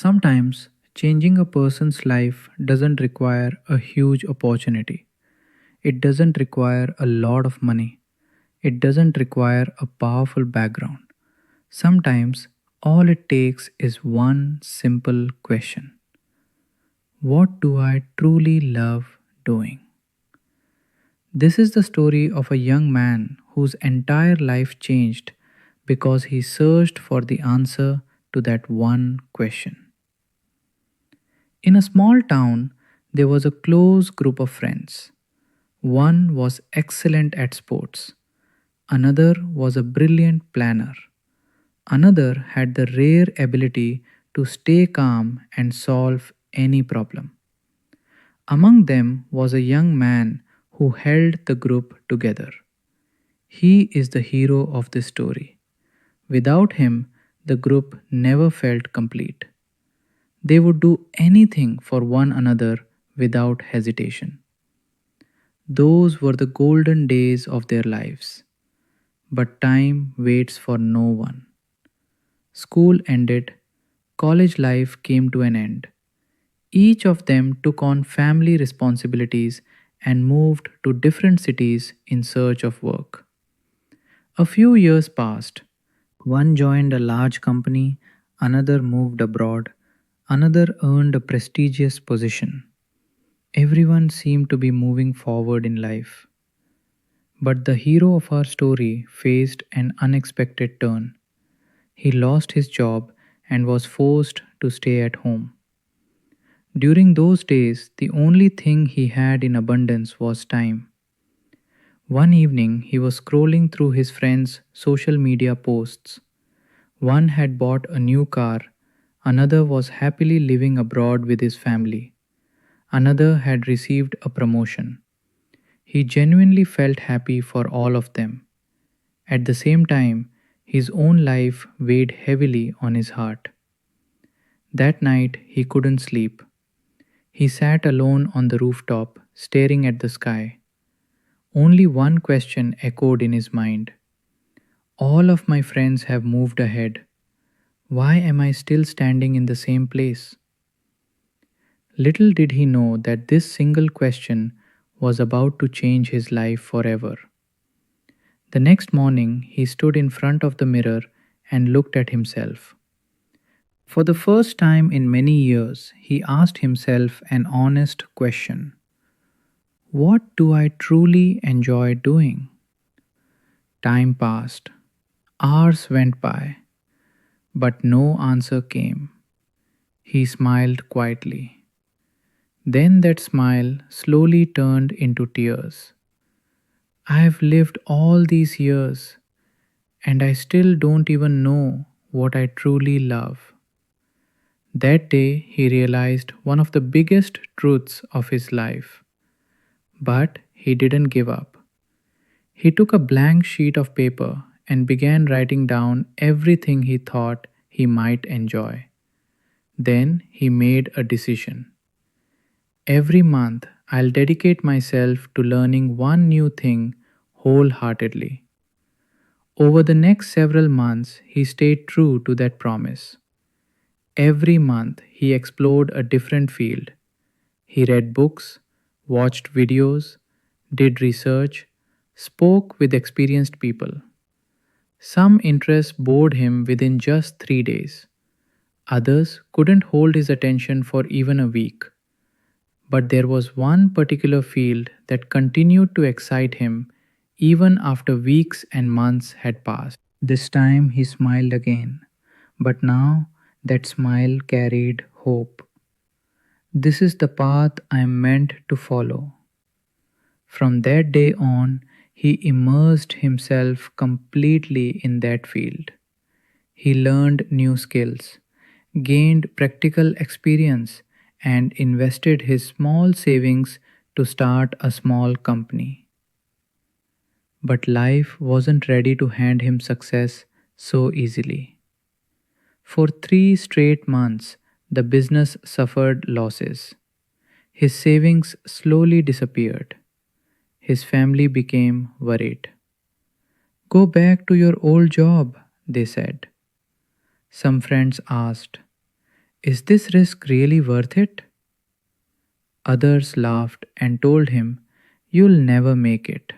Sometimes changing a person's life doesn't require a huge opportunity. It doesn't require a lot of money. It doesn't require a powerful background. Sometimes all it takes is one simple question: what do I truly love doing? This is the story of a young man whose entire life changed because he searched for the answer to that one question. In a small town, there was a close group of friends. One was excellent at sports, another was a brilliant planner, another had the rare ability to stay calm and solve any problem. Among them was a young man who held the group together. He is the hero of this story. Without him, the group never felt complete. They would do anything for one another without hesitation. Those were the golden days of their lives. But time waits for no one. School ended, college life came to an end. Each of them took on family responsibilities and moved to different cities in search of work. A few years passed. One joined a large company, another moved abroad, another earned a prestigious position. Everyone seemed to be moving forward in life. But the hero of our story faced an unexpected turn. He lost his job and was forced to stay at home. During those days, the only thing he had in abundance was time. One evening, he was scrolling through his friends' social media posts. One had bought a new car, another was happily living abroad with his family, another had received a promotion. He genuinely felt happy for all of them. At the same time, his own life weighed heavily on his heart. That night, he couldn't sleep. He sat alone on the rooftop, staring at the sky. Only one question echoed in his mind: all of my friends have moved ahead. Why am I still standing in the same place? Little did he know that this single question was about to change his life forever. The next morning, he stood in front of the mirror and looked at himself. For the first time in many years, he asked himself an honest question: what do I truly enjoy doing? Time passed. Hours went by, but no answer came. He smiled quietly. Then that smile slowly turned into tears. I have lived all these years and I still don't even know what I truly love. That day he realized one of the biggest truths of his life. But he didn't give up. He took a blank sheet of paper and began writing down everything he thought he might enjoy. Then he made a decision. Every month, I'll dedicate myself to learning one new thing wholeheartedly. Over the next several months, he stayed true to that promise. Every month, he explored a different field. He read books, watched videos, did research, spoke with experienced people. Some interests bored him within just 3 days. Others couldn't hold his attention for even a week. But there was one particular field that continued to excite him even after weeks and months had passed. This time he smiled again, but now that smile carried hope. This is the path I am meant to follow. From that day on, he immersed himself completely in that field. He learned new skills, gained practical experience, and invested his small savings to start a small company. But life wasn't ready to hand him success so easily. For 3 straight months, the business suffered losses. His savings slowly disappeared. His family became worried. Go back to your old job, they said. Some friends asked, Is this risk really worth it? Others laughed and told him, "You'll never make it."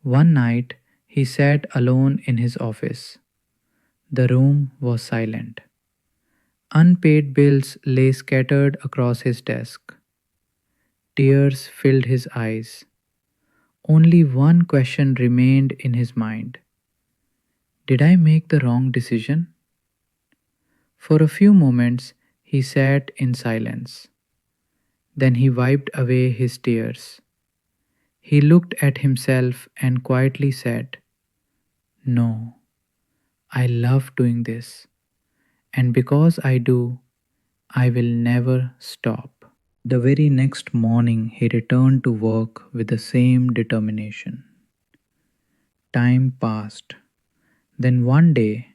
One night, he sat alone in his office. The room was silent. Unpaid bills lay scattered across his desk. Tears filled his eyes. Only one question remained in his mind: did I make the wrong decision? For a few moments, he sat in silence. Then he wiped away his tears. He looked at himself and quietly said, "No, I love doing this, and because I do, I will never stop." The very next morning, he returned to work with the same determination. Time passed. Then one day,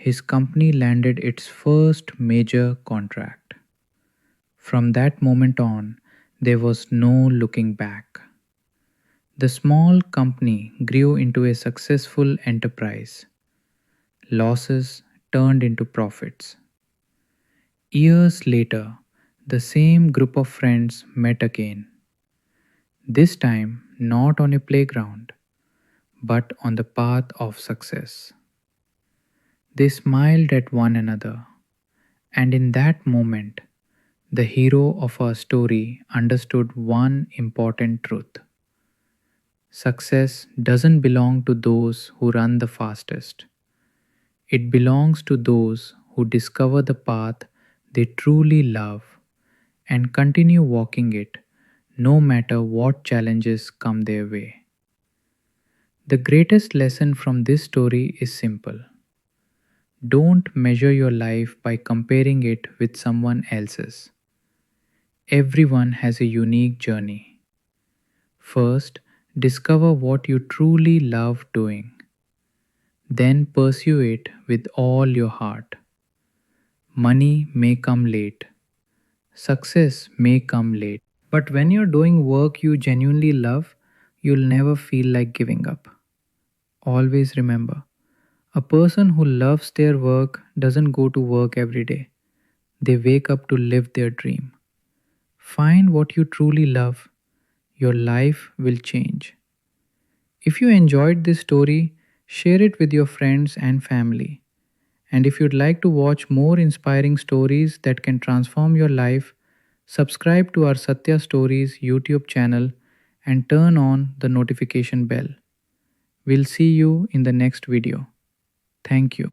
his company landed its first major contract. From that moment on, there was no looking back. The small company grew into a successful enterprise. Losses turned into profits. Years later, the same group of friends met again. This time, not on a playground, but on the path of success. They smiled at one another, and in that moment, the hero of our story understood one important truth: success doesn't belong to those who run the fastest, it belongs to those who discover the path they truly love and continue walking it no matter what challenges come their way. The greatest lesson from this story is simple: don't measure your life by comparing it with someone else's. Everyone has a unique journey. First, discover what you truly love doing. Then pursue it with all your heart. Money may come late, success may come late, but when you're doing work you genuinely love, you'll never feel like giving up. Always remember, a person who loves their work doesn't go to work every day. They wake up to live their dream. Find what you truly love. Your life will change. If you enjoyed this story, share it with your friends and family. And if you'd like to watch more inspiring stories that can transform your life, subscribe to our Satya Stories YouTube channel and turn on the notification bell. We'll see you in the next video. Thank you.